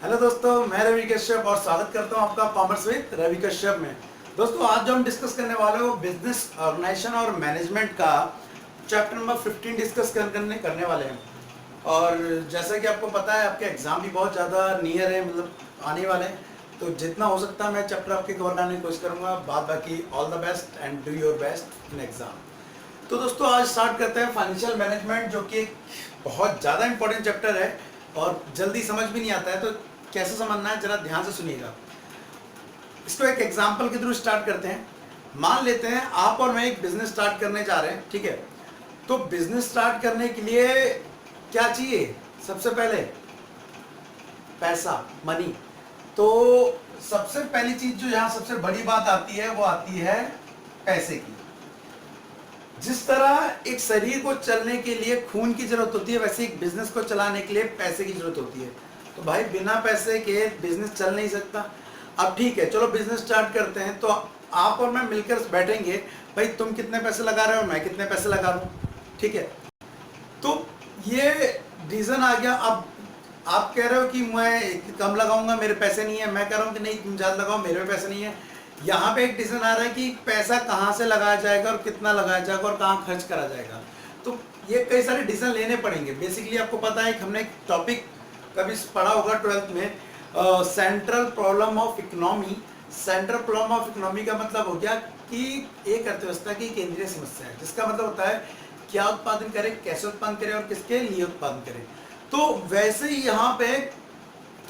Hello दोस्तों, मैं रवि कश्यप और स्वागत करता हूं आपका कॉमर्स विद रवि कश्यप में। दोस्तों, आज जो हम डिस्कस करने वाले हो बिजनेस ऑर्गेनाइजेशन और मैनेजमेंट का चैप्टर नंबर 15 डिस्कस करने वाले हैं। और जैसा कि आपको पता है, आपके एग्जाम भी बहुत ज़्यादा नियर है, मतलब आने वाले हैं। तो जितना हो सकता है मैं चैप्टर आपके कवर करने की कोशिश करूँगा। बाद बाकी all the best and do your best in exam. तो दोस्तों, आज स्टार्ट करते हैं फाइनेंशियल मैनेजमेंट, जो कि एक बहुत ज़्यादा इंपॉर्टेंट चैप्टर है और जल्दी समझ भी नहीं आता है। तो कैसे समझना है, जरा ध्यान से सुनिएगा। इसको एक एग्जांपल के थ्रू स्टार्ट करते हैं। मान लेते हैं आप और मैं एक बिजनेस स्टार्ट करने जा रहे हैं, ठीक है। तो बिजनेस स्टार्ट करने के लिए क्या चाहिए? सबसे पहले पैसा, मनी। तो सबसे पहली चीज जो यहाँ सबसे बड़ी बात आती है वो आती है पैसे की। जिस तरह एक शरीर को चलने के लिए खून की जरूरत होती है, वैसे एक बिजनेस को चलाने के लिए पैसे की जरूरत होती है। तो भाई, बिना पैसे के बिजनेस चल नहीं सकता। अब ठीक है, चलो बिजनेस स्टार्ट करते हैं। तो आप और मैं मिलकर बैठेंगे, भाई तुम कितने पैसे लगा रहे हो, मैं कितने पैसे लगा रहा हूँ, ठीक है। तो ये रीजन आ गया। अब आप कह रहे हो कि मैं कम लगाऊंगा, मेरे पैसे नहीं है। मैं कह रहा हूँ कि नहीं, तुम ज़्यादा लगाओ, मेरे पैसे नहीं है। यहाँ पे एक डिसीजन आ रहा है कि पैसा कहाँ से लगाया जाएगा और कितना लगाया जाएगा और कहाँ खर्च करा जाएगा। तो ये कई सारे डिसीजन लेने पड़ेंगे। बेसिकली आपको पता है कि हमने एक टॉपिक कभी पढ़ा होगा 12th में, central problem of economy. Central problem of economy का मतलब हो गया कि एक अर्थव्यवस्था की केंद्रीय समस्या है, जिसका मतलब होता है क्या उत्पादन करें, कैसे उत्पादन करें और किसके लिए उत्पादन करें। तो वैसे ही यहाँ पे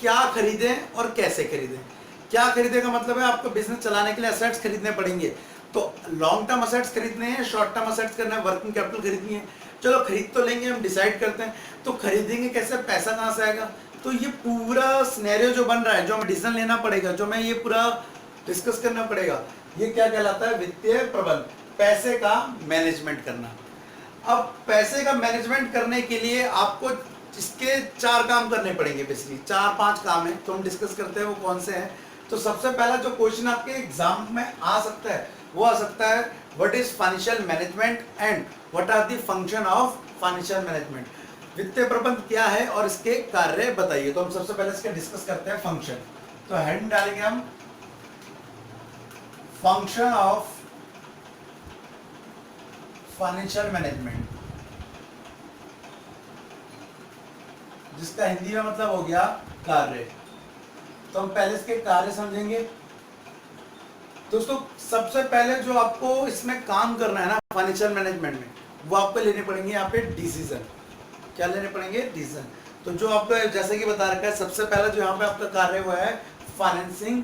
क्या खरीदें और कैसे खरीदें। क्या खरीदे का मतलब है आपको बिजनेस चलाने के लिए असेट्स खरीदने पड़ेंगे। तो लॉन्ग टर्म असेट्स खरीदने हैं, शॉर्ट टर्म असेट्स करना है, वर्किंग कैपिटल खरीदनी है। चलो खरीद तो लेंगे, हम डिसाइड करते हैं। तो खरीदेंगे कैसे, पैसा कहाँ से आएगा। तो ये पूरा सिनेरियो जो बन रहा है, जो हमें डिसीजन लेना पड़ेगा, जो मैं ये पूरा डिस्कस करना पड़ेगा, ये क्या कहलाता है? वित्तीय प्रबंधन, पैसे का मैनेजमेंट करना। अब पैसे का मैनेजमेंट करने के लिए आपको इसके 4 काम करने पड़ेंगे। बेसिकली 4-5 काम है, तो हम डिस्कस करते हैं वो कौन से हैं। तो सबसे पहला जो क्वेश्चन आपके एग्जाम में आ सकता है वो आ सकता है, what is financial management and what are the function of financial management. वित्तीय प्रबंधन क्या है और इसके कार्य बताइए। तो हम सबसे पहले इसके डिस्कस करते हैं फंक्शन। तो हेडिंग डालेंगे हम, फंक्शन ऑफ फाइनेंशियल मैनेजमेंट, जिसका हिंदी में मतलब हो गया कार्य। तो हम पहले इसके कार्य समझेंगे। दोस्तों, सबसे पहले जो आपको इसमें काम करना है ना फाइनेंशियल मैनेजमेंट में, वो आपको लेने पड़ेंगे यहाँ पे डिसीजन। क्या लेने पड़ेंगे? डिसीजन। तो जो आपको जैसे कि बता रखा है, सबसे पहले जो यहाँ पे आपका कार्य हुआ है फाइनेंसिंग।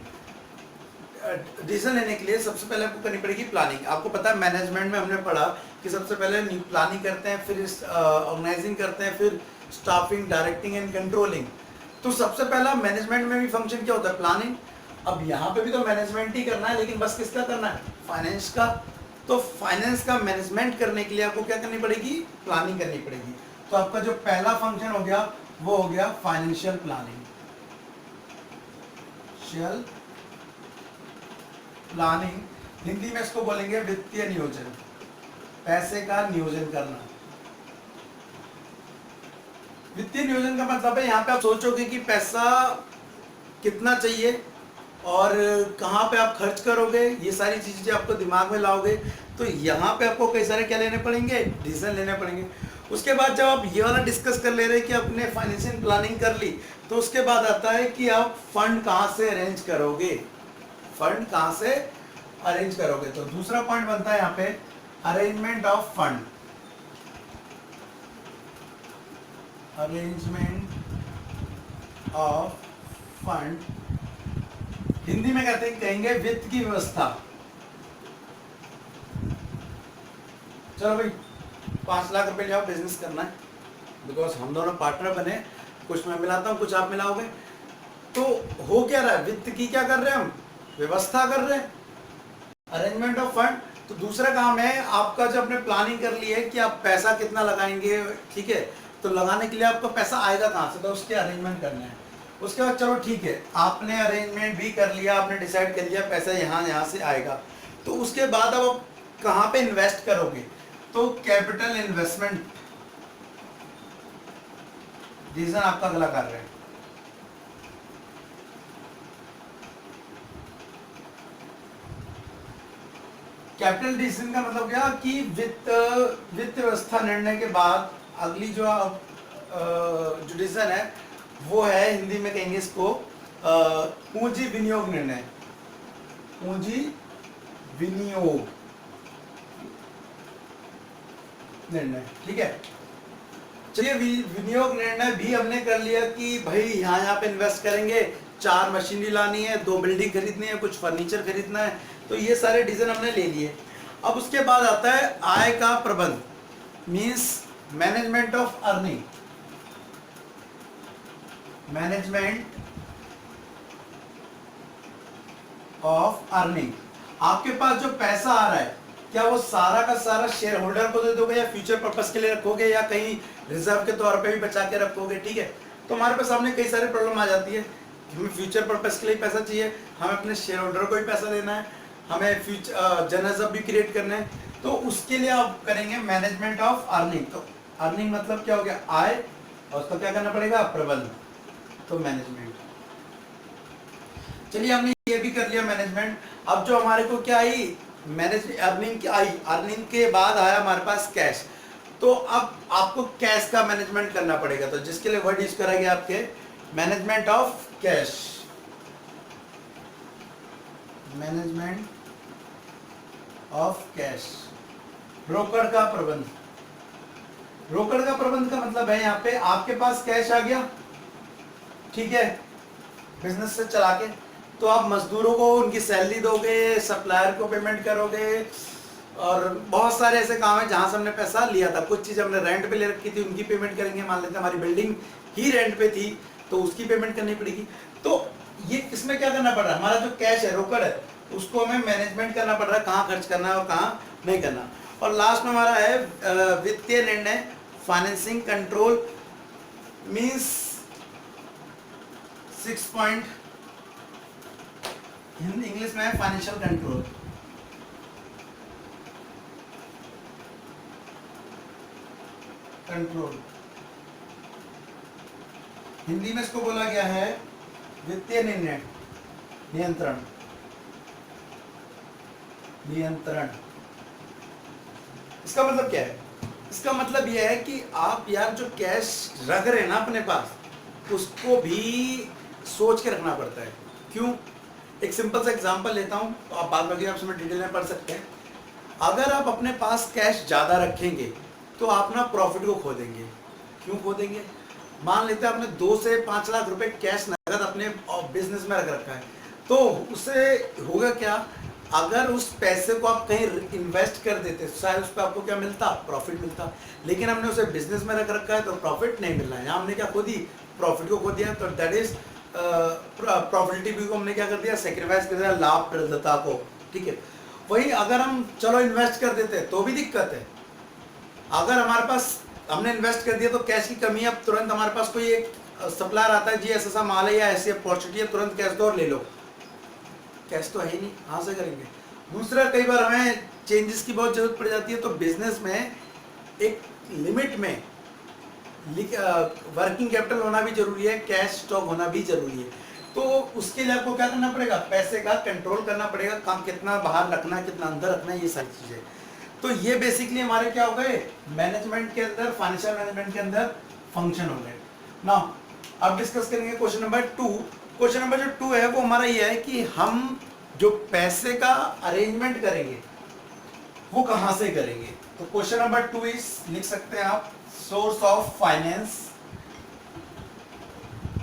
डिसीजन लेने के लिए सबसे पहले आपको करनी पड़ेगी प्लानिंग। आपको पता है मैनेजमेंट में हमने पढ़ा कि सबसे पहले प्लानिंग करते हैं, फिर ऑर्गेनाइजिंग करते हैं, फिर स्टाफिंग, डायरेक्टिंग एंड कंट्रोलिंग। तो सबसे पहला मैनेजमेंट में भी फंक्शन क्या होता है? प्लानिंग। अब यहाँ पे भी तो मैनेजमेंट ही करना है, लेकिन बस किसका करना है? फाइनेंस का। तो फाइनेंस का मैनेजमेंट करने के लिए आपको क्या करनी पड़ेगी? प्लानिंग करनी पड़ेगी। तो आपका जो पहला फंक्शन हो गया वो हो गया फाइनेंशियल प्लानिंग। प्लानिंग हिंदी में इसको बोलेंगे वित्तीय नियोजन, पैसे का नियोजन करना। वित्तीय नियोजन का मतलब है यहाँ पे आप सोचोगे कि पैसा कितना चाहिए और कहाँ पे आप खर्च करोगे, ये सारी चीजें आपको दिमाग में लाओगे। तो यहाँ पे आपको कई सारे क्या लेने पड़ेंगे? डिसीजन लेने पड़ेंगे। उसके बाद जब आप ये वाला डिस्कस कर ले रहे कि आपने फाइनेंशियल प्लानिंग कर ली, तो उसके बाद आता है कि आप फंड कहाँ से अरेंज करोगे। फंड कहाँ से अरेंज करोगे। तो दूसरा पॉइंट बनता है यहाँ पे arrangement of fund. Arrangement of fund Hindi में कहते हैं, कहेंगे वित्त की व्यवस्था। चलो भाई, 5 लाख रुपए जाओ, बिजनेस करना है। बिकॉज हम दोनों पार्टनर बने, कुछ मैं मिलाता हूँ, कुछ आप मिलाओगे। तो हो क्या रहा है? वित्त की क्या कर रहे हैं हम? व्यवस्था कर रहे हैं, अरेंजमेंट ऑफ फंड। तो दूसरा काम है आपका, जब आपने प्लानिंग कर ली है कि आप पैसा कितना लगाएंगे, ठीक है। तो लगाने के लिए आपका पैसा आएगा कहाँ से? तो उसके अरेंजमेंट करना है। उसके बाद चलो ठीक है, आपने अरेंजमेंट भी कर लिया, आपने डिसाइड कर लिया पैसा यहाँ से आएगा। तो उसके बाद अब आप कहाँ पे इन्वेस्ट करोगे? तो कैपिटल इन्वेस्टमेंट रीजन आपका अगला कार्य है। कैपिटल डिसीजन का मतलब क्या कि वित्त व्यवस्था निर्णय के बाद अगली जो जो डिसीजन है वो है, हिंदी में कहेंगे इसको पूंजी विनियोग निर्णय, पूंजी विनियोग निर्णय। ठीक है, चलिए विनियोग निर्णय भी हमने कर लिया कि भाई यहाँ पे इन्वेस्ट करेंगे, 4 मशीनरी लानी है, 2 बिल्डिंग खरीदनी है, कुछ फर्नीचर खरीदना है, तो ये सारे डिसीजन हमने ले लिए। अब उसके बाद आता है आय का प्रबंध, means management of earning, management of earning. आपके पास जो पैसा आ रहा है, क्या वो सारा का सारा शेयर होल्डर को दे दोगे या फ्यूचर पर्पस के लिए रखोगे या कहीं रिजर्व के तौर पे भी बचा के रखोगे? ठीक है, तो हमारे पास सामने कई सारे प्रॉब्लम आ जाती है, हमें फ्यूचर पर्पस के लिए पैसा चाहिए, हमें अपने शेयर होल्डर को भी पैसा देना है, हमें फ्यूचर जनरल भी क्रिएट करना है, तो उसके लिए आप करेंगे मैनेजमेंट ऑफ अर्निंग। तो अर्निंग मतलब क्या हो गया? आय, और उसका क्या करना पड़ेगा? प्रबंध, तो मैनेजमेंट। चलिए हमने ये भी कर लिया मैनेजमेंट। अब जो हमारे को क्या आई? मैनेज अर्निंग की आई, अर्निंग के बाद आया हमारे पास कैश। तो अब आपको कैश का मैनेजमेंट करना पड़ेगा, तो जिसके लिए वर्ड यूज करा गया आपके management of cash, management of cash. रोकड़ का प्रबंध, रोकड़ का प्रबंध का मतलब है यहाँ पे आपके पास कैश आ गया, ठीक है, बिजनेस से चला के, तो आप मजदूरों को उनकी सैलरी दोगे, सप्लायर को पेमेंट करोगे, और बहुत सारे ऐसे काम है जहां से हमने पैसा लिया था। कुछ चीज हमने रेंट पे ले रखी थी, उनकी पेमेंट करेंगे। मान लेते हैं हमारी बिल्डिंग ही रेंट पे थी, तो उसकी पेमेंट करनी पड़ेगी। तो ये इसमें क्या करना पड़ रहा है? हमारा जो कैश है, रोकड़ है, उसको हमें मैनेजमेंट करना पड़ रहा है, कहाँ खर्च करना है और कहाँ नहीं करना। और लास्ट में हमारा है वित्तीय निर्णय, financing control, means 6 point, Hindi English में है फाइनेंशियल कंट्रोल। कंट्रोल हिंदी में इसको बोला गया है वित्तीय निर्णय, नियंत्रण, नियंत्रण। इसका मतलब क्या है? इसका मतलब यह है कि आप यार जो कैश रख रहे हैं ना अपने पास, उसको भी सोच के रखना पड़ता है। क्यों? एक सिंपल सा एग्जांपल लेता हूं, तो आप बाद में आप डिटेल में पढ़ सकते हैं। अगर आप अपने पास कैश ज़्यादा रखेंगे तो आप ना प्रॉफिट को खो देंगे। क्यों खो देंगे? मान लेते हैं आपने 2 से 5 लाख रुपए कैश नगद अपने बिजनेस में रख रखा है, तो उससे होगा क्या? अगर उस पैसे को आप कहीं इन्वेस्ट कर देते, शायद उस पर आपको क्या मिलता? प्रॉफिट मिलता। लेकिन हमने उसे बिजनेस में रख रखा है तो प्रॉफिट नहीं मिल रहा है। यहाँ हमने क्या खो दी? प्रॉफिट को खो दिया। तो दैट इज प्रॉफिटेबिलिटी को हमने क्या कर दिया? सेक्रीफाइस कर दिया लाभप्रदता को। ठीक है, वही अगर हम चलो इन्वेस्ट कर देते तो भी दिक्कत है। अगर हमारे पास हमने इन्वेस्ट कर दिया तो कैश की कमी है, अब तुरंत हमारे पास कोई एक सप्लायर आता है, जी ऐसा माल है या ऐसी अपॉर्चुनिटी है, तुरंत कैश दो और ले लो। कैश तो है ही नहीं, कहाँ से करेंगे? दूसरा, कई बार हमें चेंजेस की बहुत जरूरत पड़ जाती है, तो बिजनेस में एक लिमिट में वर्किंग कैपिटल होना भी जरूरी है, कैश स्टॉक होना भी जरूरी है। तो उसके लिए आपको क्या करना पड़ेगा? पैसे का कंट्रोल करना पड़ेगा, काम कितना बाहर रखना है, कितना अंदर रखना है, ये सारी चीजें। तो ये बेसिकली हमारे क्या हो गए? मैनेजमेंट के अंदर, फाइनेंशियल मैनेजमेंट के अंदर फंक्शन हो गए। नाउ अब डिस्कस करेंगे क्वेश्चन नंबर 2। क्वेश्चन नंबर जो 2 है वो हमारा ये है कि हम जो पैसे का अरेंजमेंट करेंगे वो कहां से करेंगे। तो क्वेश्चन नंबर 2 इज, लिख सकते हैं आप, सोर्स ऑफ फाइनेंस,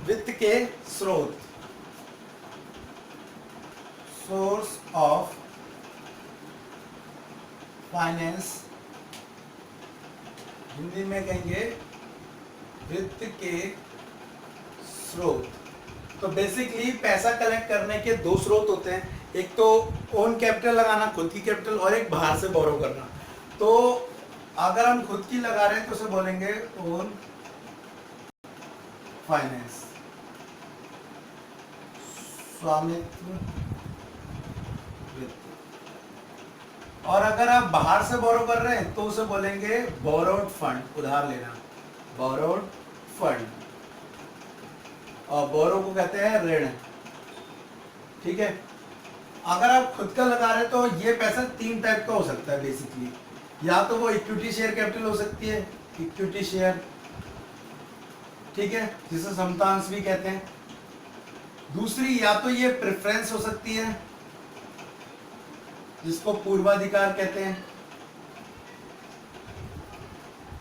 वित्त के स्रोत, सोर्स ऑफ फाइनेंस, हिंदी में कहेंगे वित्त के स्रोत। तो बेसिकली पैसा कलेक्ट करने के 2 स्रोत होते हैं, एक तो ओन कैपिटल लगाना, खुद की कैपिटल, और एक बाहर से बोरो करना। तो अगर हम खुद की लगा रहे हैं तो उसे बोलेंगे ओन फाइनेंस, स्वामित्व वित्त। और अगर आप बाहर से बोरो कर रहे हैं तो उसे बोलेंगे बोरोड फंड, उधार लेना, बोरोड फंड। और बोरो को कहते हैं ऋण। ठीक है, अगर आप खुद का लगा रहे हैं तो ये पैसा 3 टाइप का हो सकता है बेसिकली। या तो वो इक्विटी शेयर कैपिटल हो सकती है, इक्विटी शेयर, ठीक है, जिसे समतांश भी कहते हैं। दूसरी या तो ये प्रेफरेंस हो सकती है, जिसको पूर्वाधिकार कहते हैं,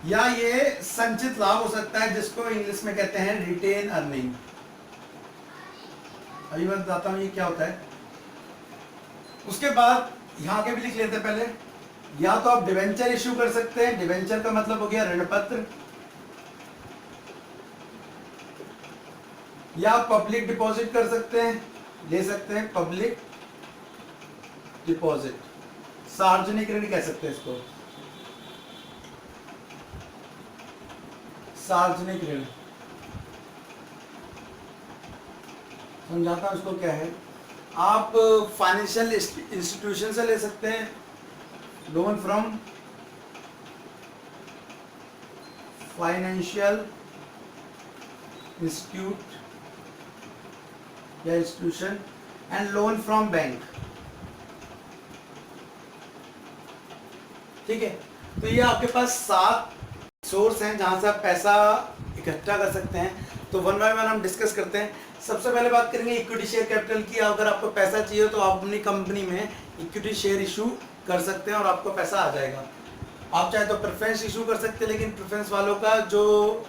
या ये संचित लाभ हो सकता है, जिसको इंग्लिश में कहते हैं रिटेन अर्निंग। अभी मैं बताता हूं ये क्या होता है। उसके बाद यहां के भी लिख लेते हैं पहले। या तो आप डिवेंचर इश्यू कर सकते हैं, डिवेंचर का मतलब हो गया ऋण पत्र, या पब्लिक डिपॉजिट कर सकते हैं, ले सकते हैं पब्लिक डिपॉजिट, सार्वजनिक ऋण कह सकते हैं इसको, सार्वजनिक ऋण। समझाता हूं इसको क्या है। आप फाइनेंशियल इंस्टीट्यूशन से ले सकते हैं लोन फ्रॉम फाइनेंशियल इंस्टीट्यूट या institution, and loan from bank, ठीक है। तो ये आपके पास 7 सोर्स हैं जहां से आप पैसा इकट्ठा कर सकते हैं। तो वन बाय वन हम डिस्कस करते हैं। सबसे पहले बात करेंगे इक्विटी शेयर कैपिटल की। अगर आपको पैसा चाहिए तो आप अपनी कंपनी में इक्विटी शेयर इशू कर सकते हैं और आपको पैसा आ जाएगा। आप चाहे तो प्रेफरेंस इशू कर सकते हैं, लेकिन प्रेफरेंस वालों का जो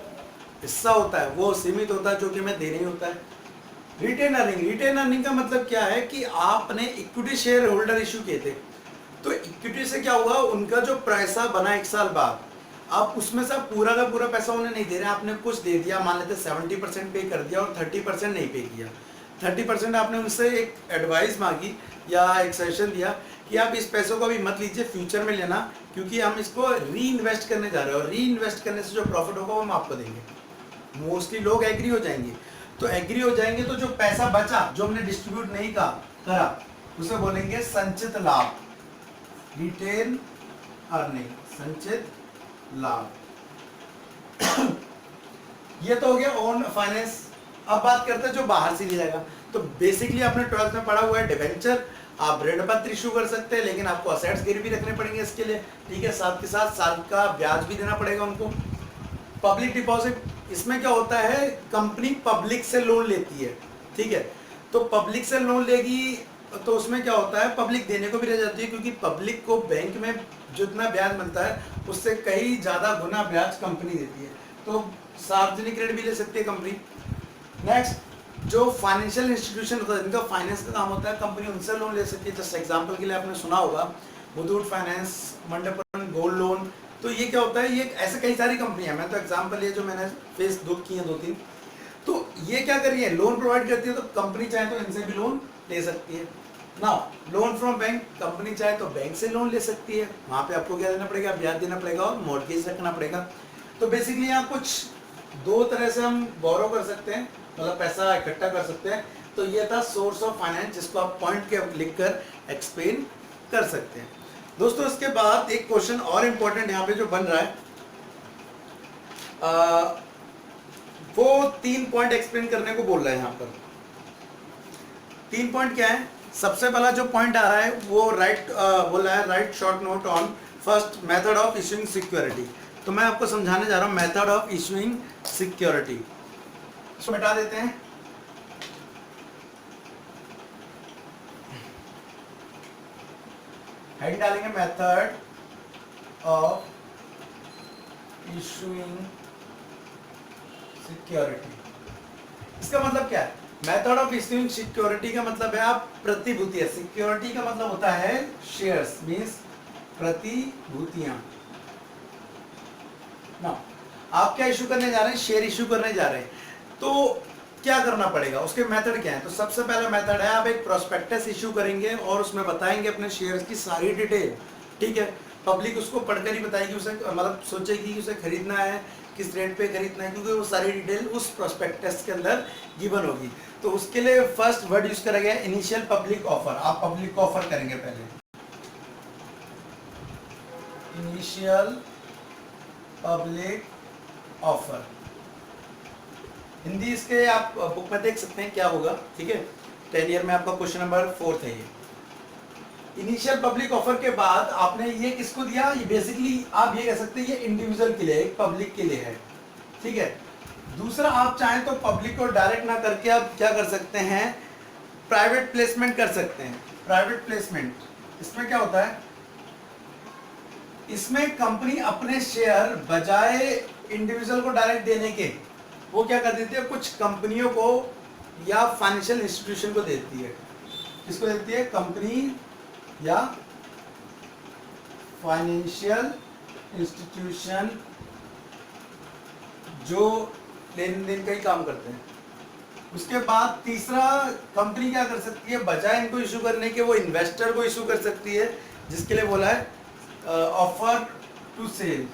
हिस्सा होता है वो सीमित होता है, जो कि हमें देना ही होता है। रिटेन अर्निंग, रिटेन अर्निंग का मतलब क्या है कि आपने इक्विटी शेयर होल्डर इशू किए थे, तो इक्विटी से क्या हुआ, उनका जो पैसा बना 1 साल बाद, आप उसमें से पूरा का पूरा पैसा उन्हें नहीं दे रहे, आपने कुछ दे दिया, मान लेते 70% पे कर दिया और 30% नहीं पे किया। 30% आपने उनसे एक एडवाइस मांगी या एक सजेशन दिया कि आप इस पैसों को अभी मत लीजिए, फ्यूचर में लेना, क्योंकि हम इसको री इन्वेस्ट करने जा रहे हैं और री इन्वेस्ट करने से जो प्रॉफिट होगा वो हम आपको देंगे। मोस्टली लोग एग्री हो जाएंगे। तो एग्री हो जाएंगे तो जो पैसा बचा, जो हमने डिस्ट्रीब्यूट नहीं करा, उसे बोलेंगे संचित लाभ, रिटेन अर्निंग, संचित लाभ। ये तो हो गया ओन फाइनेंस। अब बात करते हैं जो बाहर से लिया जाएगा। तो बेसिकली आपने 12th में पढ़ा हुआ है डिवेंचर, आप ऋण पत्र इशू कर सकते हैं, लेकिन आपको असेट्स गिरवी रखने पड़ेंगे इसके लिए, ठीक है। साथ के साथ साल का ब्याज भी देना पड़ेगा उनको। पब्लिक डिपॉजिट, इसमें क्या होता है, कंपनी पब्लिक से लोन लेती है, ठीक है। तो पब्लिक से लोन लेगी तो उसमें क्या होता है, पब्लिक देने को भी रह जाती है, क्योंकि पब्लिक को बैंक में जितना ब्याज मिलता है उससे कई ज़्यादा गुना ब्याज कंपनी देती है। तो सार्वजनिक ऋण भी ले सकती है कंपनी। नेक्स्ट, जो फाइनेंशियल इंस्टीट्यूशन होता है, जिनका फाइनेंस का काम होता है, कंपनी उनसे लोन ले सकती है। जैसे एग्जांपल के लिए आपने सुना होगा Muthoot finance, Mandapam gold loan. तो ये क्या होता है, ये ऐसे कई सारी कंपनियां, मैं तो एग्जांपल ये जो मैंने फेस की हैं 2-3, तो ये क्या कर रही है, लोन प्रोवाइड करती है। तो कंपनी चाहे तो इनसे भी लोन ले सकती है ना। लोन फ्रॉम बैंक, कंपनी चाहे तो बैंक से लोन ले सकती है, वहां पे आपको क्या देना पड़ेगा, ब्याज देना पड़ेगा और मॉर्गेज रखना पड़ेगा। तो बेसिकली यहाँ कुछ 2 तरह से हम बोरो कर सकते हैं, मतलब पैसा इकट्ठा कर सकते हैं। तो ये था सोर्स ऑफ फाइनेंस, जिसको आप पॉइंट के लिखकर एक्सप्लेन कर सकते हैं। दोस्तों इसके बाद एक क्वेश्चन और इम्पोर्टेंट यहाँ पे जो बन रहा है, वो 3 पॉइंट एक्सप्लेन करने को बोल रहा है। यहाँ पर 3 पॉइंट क्या है। सबसे पहला जो पॉइंट आ रहा है वो बोल रहा है right short note on first method of issuing security. तो मैं आपको समझाने जा रहा हूं मेथड ऑफ इशूइंग सिक्योरिटी। इसको मिटा देते हैं। हेड डालेंगे मेथड ऑफ इशूइंग सिक्योरिटी। इसका मतलब क्या है, मेथड ऑफ इशूइंग सिक्योरिटी का मतलब है आप प्रतिभूतियां, सिक्योरिटी का मतलब होता है शेयर्स, मींस प्रतिभूतियां ना। आप क्या इशू करने जा रहे हैं, शेयर इशू करने जा रहे हैं। तो क्या करना पड़ेगा, उसके मेथड क्या है। तो सबसे पहला मेथड है आप एक प्रोस्पेक्टस इशू करेंगे और उसमें बताएंगे अपने शेयर्स की सारी डिटेल, ठीक है। पब्लिक उसको पढ़कर ही बताएगी, उसे मतलब सोचेगी कि उसे खरीदना है, किस रेट पे खरीदना है, क्योंकि वो सारी डिटेल उस प्रोस्पेक्टस के अंदर गिवन होगी। तो उसके लिए फर्स्ट वर्ड यूज करा गया इनिशियल पब्लिक ऑफर। आप पब्लिक ऑफर करेंगे पहले, इनिशियल पब्लिक ऑफर। हिंदी इसके आप बुक में देख सकते हैं क्या होगा, ठीक है। 10 ईयर में आपका क्वेश्चन नंबर 4 है ये। इनिशियल पब्लिक ऑफर के बाद आपने ये किसको दिया, ये बेसिकली आप ये कह सकते हैं ये इंडिविजुअल के लिए, एक पब्लिक के लिए है, ठीक है। दूसरा, आप चाहें तो पब्लिक को डायरेक्ट ना करके आप क्या कर सकते हैं, प्राइवेट प्लेसमेंट कर सकते हैं। प्राइवेट प्लेसमेंट, इसमें क्या होता है, इसमें कंपनी अपने शेयर बजाय इंडिविजुअल को डायरेक्ट देने के वो क्या कर देती है, कुछ कंपनियों को या फाइनेंशियल इंस्टीट्यूशन को देती है। किसको देती है, कंपनी या फाइनेंशियल इंस्टीट्यूशन जो लेन देन का ही काम करते हैं। उसके बाद तीसरा, कंपनी क्या कर सकती है, बजाय इनको इशू करने के वो इन्वेस्टर को इशू कर सकती है, जिसके लिए बोला है ऑफर टू सेल।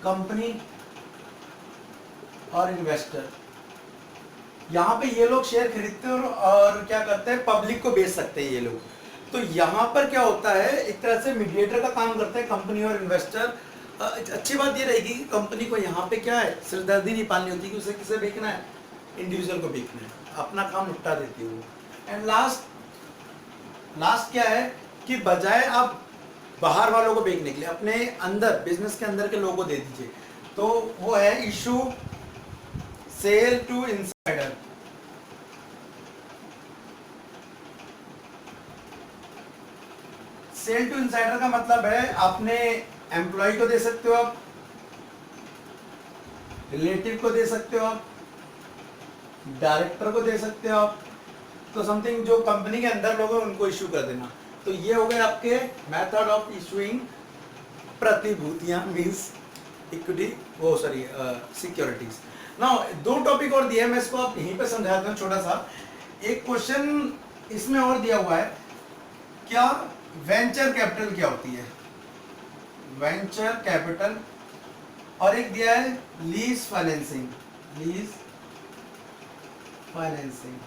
कंपनी और इन्वेस्टर, यहां पे ये लोग शेयर खरीदते हैं और क्या करते हैं, पब्लिक को बेच सकते हैं ये लोग। तो यहां पर क्या होता है, एक तरह से मीडिएटर का काम करते हैं कंपनी और इन्वेस्टर। अच्छी बात ये रहेगी कि कंपनी को यहाँ पे क्या है, सिरदर्दी नहीं पालनी होती कि उसे किसे बेचना है, इंडिविजुअल को बेचना है, अपना काम निपटा देती है वो। एंड लास्ट क्या है कि बजाय आप बाहर वालों को बेचने के लिए अपने अंदर बिजनेस के अंदर के लोगों को दे दीजिए, तो वो है issue sale to insider. Sale to insider का मतलब है अपने एम्प्लॉय को दे सकते हो आप, रिलेटिव को दे सकते हो आप, डायरेक्टर को दे सकते हो आप, तो समथिंग जो कंपनी के अंदर लोग हैं उनको इशू कर देना। तो ये हो गए आपके मेथड ऑफ इशूइंग प्रतिभूतियां, मींस इक्विटी, वो सॉरी सिक्योरिटीज। नाउ दो टॉपिक और दिए, मैं इसको आप यहीं पे समझाता हूँ छोटा सा। एक क्वेश्चन इसमें और दिया हुआ है, क्या वेंचर कैपिटल क्या होती है, वेंचर कैपिटल, और एक दिया है lease financing. Lease financing,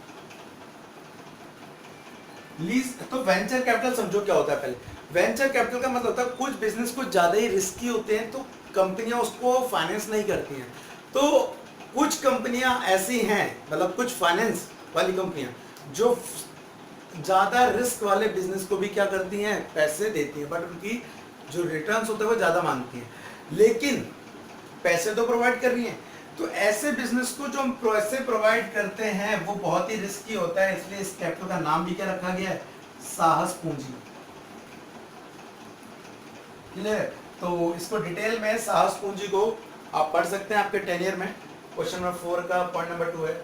lease, तो वेंचर कैपिटल समझो क्या होता है पहले। वेंचर कैपिटल का मतलब होता है कुछ बिजनेस कुछ ज्यादा ही रिस्की होते हैं तो कंपनियां उसको फाइनेंस नहीं करती हैं। तो कुछ कंपनियां ऐसी हैं, मतलब कुछ फाइनेंस वाली कंपनियां जो ज्यादा रिस्क वाले बिजनेस को भी क्या करती हैं, पैसे देती हैं, बट उनकी जो रिटर्न्स होते हैं वो ज्यादा मांगती हैं, लेकिन पैसे तो प्रोवाइड कर रही हैं। तो ऐसे बिजनेस को जो हम पैसे प्रोवाइड करते हैं वो बहुत ही रिस्की होता है, इसलिए इस कैपिटल का नाम भी क्या रखा गया है, साहस पूंजी। क्लियर? तो इसको डिटेल में साहस पूंजी को आप पढ़ सकते हैं आपके टेनियर में, क्वेश्चन नंबर 4 का पॉइंट नंबर 2 है।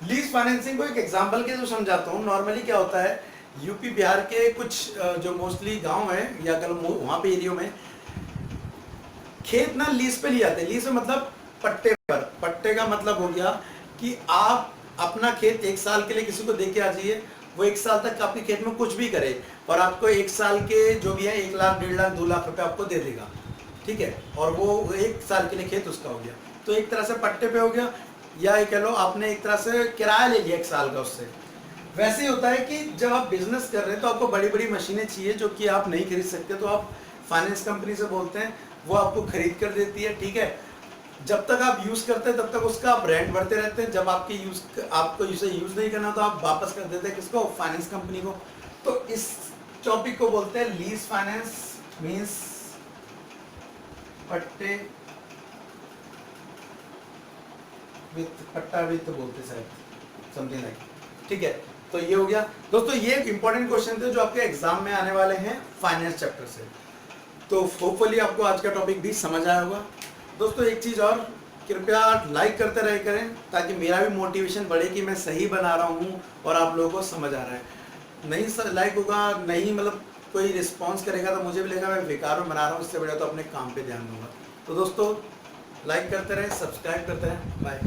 लीज फाइनेंसिंग को एक एग्जांपल के जो समझाता हूँ। नॉर्मली क्या होता है, यूपी बिहार के कुछ जो मोस्टली गांव है या कल वहाँ पे एरियो में खेत ना लीज पे लिए जाते हैं। लीज में मतलब पट्टे पर। पट्टे का मतलब हो गया कि आप अपना खेत 1 साल के लिए किसी को दे के आ जाइए, वो 1 साल तक आपके खेत में कुछ भी करे और आपको 1 साल के जो भी है 1 लाख 1.5 लाख 2 लाख रुपए आपको दे देगा, ठीक है, और वो 1 साल के लिए खेत उसका हो गया। तो एक तरह से पट्टे पे हो गया, या ये कह लो आपने एक तरह से किराया ले लिया 1 साल का उससे। वैसे ही होता है कि जब आप बिजनेस कर रहे हैं तो आपको बड़ी बड़ी मशीनें चाहिए जो कि आप नहीं खरीद सकते, तो आप फाइनेंस कंपनी से बोलते हैं, वो आपको खरीद कर देती है, ठीक है। जब तक आप यूज करते हैं तब तक उसका आप रेंट भरते रहते हैं, जब आपको इसे यूज नहीं करना तो आप वापस कर देते हैं किसको, फाइनेंस कंपनी को। तो इस टॉपिक को बोलते हैं लीज फाइनेंस, मींस पट्टे पट्टा वित्त बोलते शायद, समथिंग लाइक, ठीक है। तो ये हो गया दोस्तों, ये इंपॉर्टेंट क्वेश्चन थे जो आपके एग्जाम में आने वाले हैं फाइनेंस चैप्टर से। तो होपफुली आपको आज का टॉपिक भी समझ आया होगा। दोस्तों एक चीज़ और, कृपया लाइक करते रहे करें ताकि मेरा भी मोटिवेशन बढ़े कि मैं सही बना रहा हूँ और आप लोगों को समझ आ रहा है। नहीं लाइक होगा, नहीं मतलब कोई रिस्पॉन्स करेगा तो मुझे भी लगेगा मैं बेकार में बना रहा हूँ, इससे बढ़िया तो अपने काम पे ध्यान दूंगा। तो दोस्तों लाइक करते रहे, सब्सक्राइब करते रहें, बाय।